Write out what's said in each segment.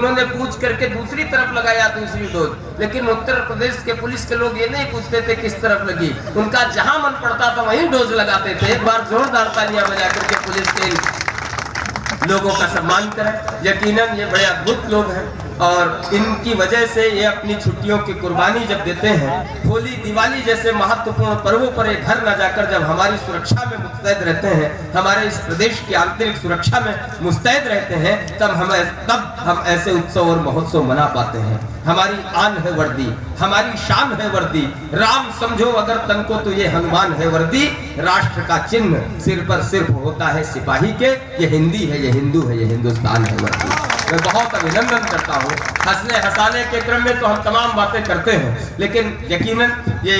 उन्होंने पूछ करके दूसरी तरफ लगाया दूसरी डोज, लेकिन उत्तर प्रदेश के पुलिस के लोग ये नहीं पूछते थे किस तरफ लगी, उनका जहां मन पड़ता था वहीं डोज लगाते थे। एक बार जोरदार तालियां बजा करके पुलिस के लोगों का सम्मान करें। यकीनन ये बड़े अद्भुत लोग हैं और इनकी वजह से ये अपनी छुट्टियों की कुर्बानी जब देते हैं, होली दिवाली जैसे महत्वपूर्ण पर्वों पर ये घर न जाकर जब हमारी सुरक्षा में मुस्तैद रहते हैं, हमारे इस प्रदेश की आंतरिक सुरक्षा में मुस्तैद रहते हैं, तब हम ऐसे उत्सव और महोत्सव मना पाते हैं। हमारी आन है वर्दी, हमारी शान है वर्दी, राम समझो अगर तन को तो ये हनुमान है वर्दी, राष्ट्र का चिन्ह सिर पर सिर्फ होता है सिपाही के, ये हिंदी है, ये हिंदू है, ये हिंदुस्तान है वर्दी। मैं बहुत अभिनंदन करता हूँ। हंसने हंसाने के क्रम में तो हम तमाम बातें करते हैं, लेकिन यकीनन ये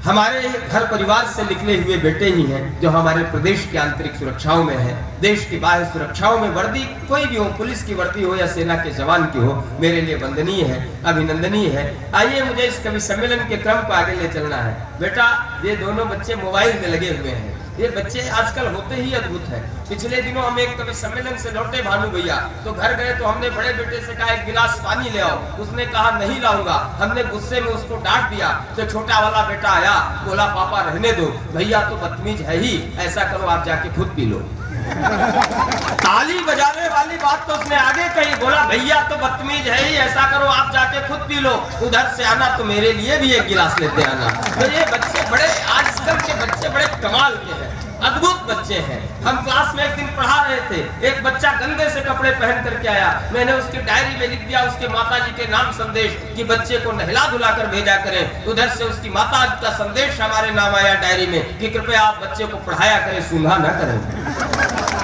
हमारे घर परिवार से निकले हुए बेटे ही हैं जो हमारे प्रदेश की आंतरिक सुरक्षाओं में है। देश की बाह्य सुरक्षाओं में वर्दी कोई भी हो, पुलिस की वर्दी हो या सेना के जवान की हो, मेरे लिए वंदनीय है, अभिनंदनीय है। आइए मुझे इस कवि सम्मेलन के क्रम को आगे ले चलना है। बेटा, ये दोनों बच्चे मोबाइल में लगे हुए हैं। ये बच्चे आजकल होते ही अद्भुत हैं। पिछले दिनों हम एक कवि सम्मेलन से लौटे भानु भैया, तो घर गए तो हमने बड़े बेटे से कहा एक गिलास पानी ले आओ, उसने कहा नहीं लाऊंगा। हमने गुस्से में उसको डांट दिया, तो छोटा वाला बेटा आया, बोला पापा रहने दो, भैया तो बदतमीज है ही, ऐसा करो आप जाके खुद पी लो। ताली बजाने वाली बात तो उसने आगे कही, बोला भैया तो बदतमीज है ही, ऐसा करो आप जाके खुद पी लो, उधर से आना तो मेरे लिए भी एक गिलास लेते आना। तो ये बच्चे बड़े, आजकल के बच्चे बड़े कमाल के हैं, अद्भुत बच्चे हैं। हम क्लास में एक दिन पढ़ा रहे थे, एक बच्चा गंदे से कपड़े पहन करके आया, मैंने उसकी डायरी में लिख दिया उसके माताजी के नाम संदेश कि बच्चे को नहला धुला कर भेजा करें। उधर से उसकी माता का संदेश हमारे नाम आया डायरी में कि कृपया आप बच्चे को पढ़ाया करें, सूंघा न करें।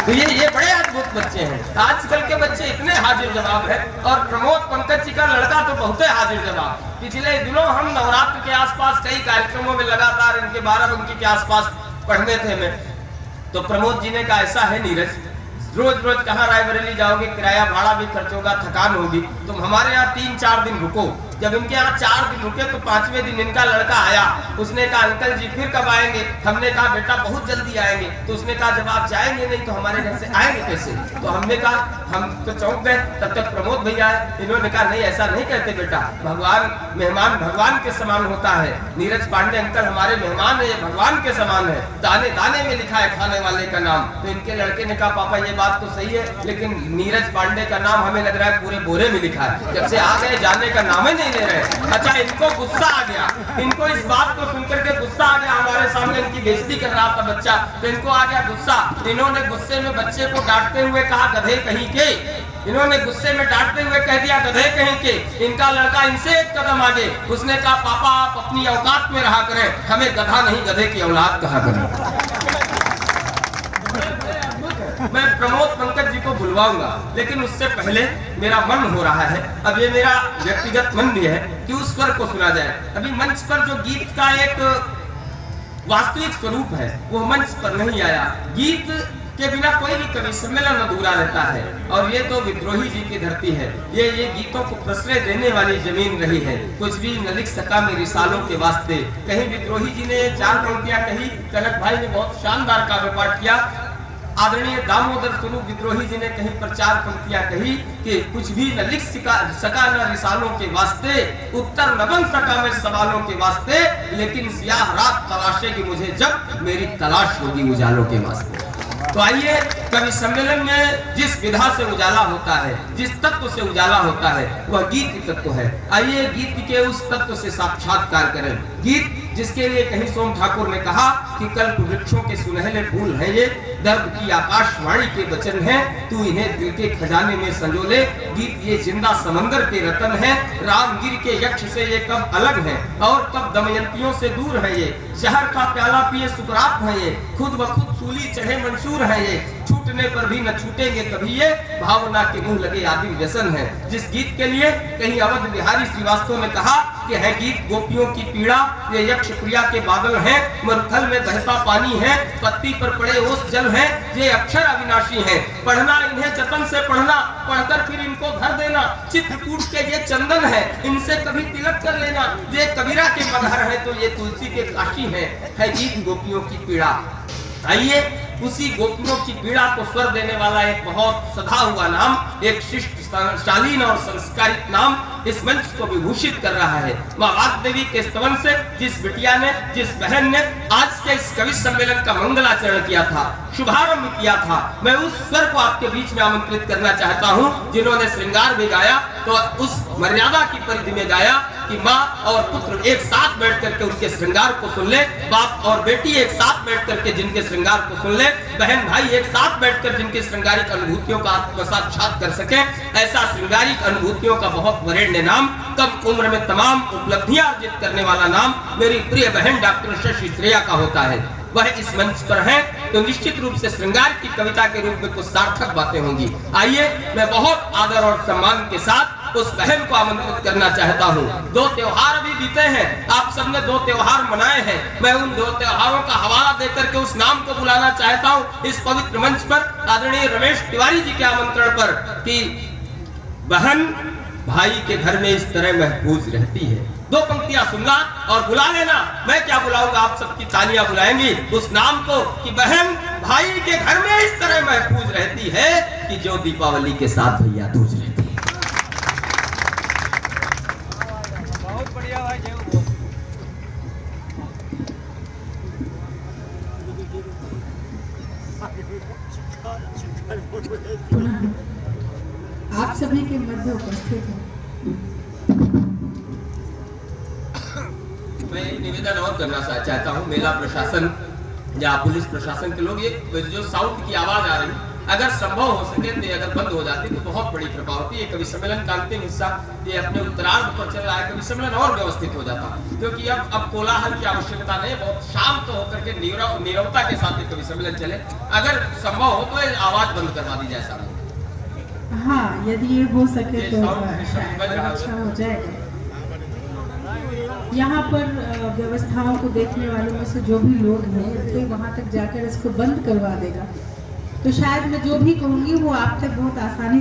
तो ये बड़े अद्भुत बच्चे हैं। आजकल के बच्चे इतने हाजिर जवाब है, और प्रमोद पंकज जी का लड़का तो बहुत हाजिर जवाब। पिछले दिनों हम नवरात्र के आसपास कई कार्यक्रमों में लगातार इनके 12 बंकी के आसपास पढ़ने थे मैं, तो प्रमोद जी ने कहा ऐसा है नीरज, रोज रोज कहाँ रायबरेली जाओगे, किराया भाड़ा भी खर्च होगा, थकान होगी, तुम हमारे यहाँ 3-4 दिन रुको। जब इनके यहाँ 4 दिन रुके तो 5वें दिन इनका लड़का आया, उसने कहा अंकल जी फिर कब आएंगे? हमने कहा बेटा बहुत जल्दी आएंगे। तो उसने कहा जब आप जाएंगे नहीं तो हमारे घर से आएंगे कैसे? तो हमने कहा, हम तो चौंक गए। तब तक प्रमोद भैया आए, इन्होंने कहा नहीं ऐसा नहीं कहते बेटा, भगवान मेहमान भगवान के समान होता है, नीरज पांडे अंकल हमारे मेहमान है, ये भगवान के समान है, दाने दाने में लिखा है खाने वाले का नाम। तो इनके लड़के ने कहा पापा ये बात तो सही है, लेकिन नीरज पांडे का नाम हमें लग रहा है पूरे बोरे में लिखा है, जब से आ गए जाने का नाम ही नहीं ले रहे। अच्छा, इनको गुस्सा आ गया, इनको इस बात को सुनकर के गुस्सा आ गया, हमारे सामने इनकी बेइज्जती कर रहा था बच्चा, तो इनको आ गया गुस्सा। इन्होंने गुस्से में बच्चे को डांटते हुए कहा गधे कहीं के, इन्होंने गुस्से में डांटते हुए कह दिया गधे कहीं के। इनका लड़का इनसे एक कदम आगे, उसने कहा पापा आप अपनी औकात में रहा करें, हमें गधा नहीं गधे की औलाद कहा करें। मैं प्रमोद पंकज जी को बुलवाऊंगा, लेकिन उससे पहले मेरा मन हो रहा है, अब ये मेरा व्यक्तिगत मन भी है कि उस स्वर को सुना जाए। अभी मंच पर जो गीत का एक वास्तविक स्वरूप है वो मंच पर नहीं आया। गीत के बिना कोई भी कवि सम्मेलन अधूरा रहता है, और ये तो विद्रोही जी की धरती है, ये गीतों को प्रश्रय देने वाली जमीन रही है। कुछ भी न लिख सका मेरे रिसालों के वास्ते, कहीं विद्रोही जी ने 4 पंक्तियां कही, कनक भाई ने बहुत शानदार काव्य पाठ किया, आदरणीय दामोदर स्वरूप विद्रोही जी ने कहीं पर 4 पंक्तियां कही कि कुछ भी न लिख सका न रिसालों के वास्ते, उत्तर न बन सका मैं सवालों के वास्ते, लेकिन स्याह रात तलाशेगी मुझे जब मेरी तलाश होगी उजालों के वास्ते। तो आइए, कवि सम्मेलन में जिस विधा से उजाला होता है, जिस तत्व से उजाला होता है, वह गीत तत्व है। आइए गीत के उस तत्व से साक्षात्कार करें। गीत जिसके लिए कहीं सोम ठाकुर ने कहा कि कल्प वृक्षों के सुनहले फूल हैं ये, दर्द की आकाशवाणी के वचन हैं, तू इन्हें दिल के खजाने में संजोले। गीत ये जिंदा समंदर के रतन है, रामगिर के यक्ष से ये कब अलग है, और कब दमयंतियों से दूर है ये, शहर का प्याला पिए सुकरात है ये, खुद ब खुद सूली चढ़े मंसूर है ये, छूटने पर भी न छूटेंगे कभी ये, भावना के मुंह लगे आदि व्यसन है। जिस गीत के लिए कहीं अवध बिहारी श्रीवास्तव ने कहा कि है गीत गोपियों की पीड़ा, ये यक्ष प्रिया के बादल हैं, मरुथल में बहता पानी है, पत्ती पर पड़े ओस जल हैं, ये अक्षर अविनाशी हैं, पढ़ना इन्हें जतन से पढ़ना, पढ़कर फिर इनको धर देना, चित्रकूट के ये चंदन है, इनसे कभी तिलक कर लेना, ये कबीरा के मगहर है तो ये तुलसी के काशी है गीत गोपियों की पीड़ा। आइए उसी गोपियों की पीड़ा को स्वर देने वाला एक बहुत सधा हुआ नाम, एक शिष्ट शालीन और संस्कारित नाम इस मंच को विभूषित कर रहा है। मां वाग्देवी के स्तवन से जिस बिटिया ने, जिस बहन ने आज के इस कवि सम्मेलन का मंगलाचरण किया था, शुभारंभ किया था, मैं उस स्वर को आपके बीच में आमंत्रित करना चाहता हूं जिन्होंने श्रृंगार भी गाया तो उस मर्यादा की परिधि में गाया कि माँ और पुत्र एक साथ बैठ करके उनके श्रृंगार को सुन ले, बाप और बेटी एक साथ बैठ करके जिनके श्रृंगार को सुन ले, बहन भाई एक साथ बैठकर जिनके श्रृंगारिक अनुभूतियों का आत्मसाक्षात कर सके। ऐसा श्रृंगारिक अनुभूतियों का बहुत वरेण्य नाम, कम उम्र में तमाम उपलब्धियां अर्जित करने वाला नाम मेरी प्रिय बहन डॉक्टर शशि श्रेया का होता है। वह इस मंच पर है तो निश्चित रूप से श्रृंगार की कविता के रूप में कुछ सार्थक बातें होंगी। आइए मैं बहुत आदर और सम्मान के साथ उस बहन को आमंत्रित करना चाहता हूँ। 2 त्योहार अभी बीते हैं, आप सबने 2 त्योहार मनाए हैं। मैं उन 2 त्योहारों का हवाला देकर के उस नाम को बुलाना चाहता हूँ इस पवित्र मंच पर, आदरणीय रमेश तिवारी जी के आमंत्रण पर, कि बहन भाई के घर में इस तरह महफूज रहती है। 2 पंक्तियां सुनना और बुला लेना। मैं क्या बुलाऊंगा, आप सबकी तालियां बुलाएंगी उस नाम को कि बहन भाई के घर में इस तरह महफूज रहती है कि जो दीपावली के साथ भैया दूज रहती है। बहुत बढ़िया भाई। आप सभी के मध्य उपस्थित हैं। मैं निवेदन और करना चाहता हूँ, मेला प्रशासन या पुलिस प्रशासन के लोग, ये जो साउंड की आवाज आ रही, अगर संभव हो सके तो अगर बंद हो जाती तो बहुत बड़ी कृपा होती है। कवि सम्मेलन का अंतिम हिस्सा ये अपने उत्तरार्ध पर चल रहा है, कवि सम्मेलन और व्यवस्थित हो जाता, क्योंकि अब कोलाहल की आवश्यकता नहीं, बहुत शांत होकर के नीरवता के साथ कवि सम्मेलन चले। अगर संभव हो तो आवाज बंद करवा दी जाए सामने। हाँ, यदि ये हो सके तो अच्छा हो जाएगा। यहाँ पर व्यवस्थाओं को देखने वालों में से जो भी लोग हैं, कोई वहाँ तक जाकर इसको बंद करवा देगा तो शायद मैं जो भी कहूँगी वो आप तक बहुत आसानी से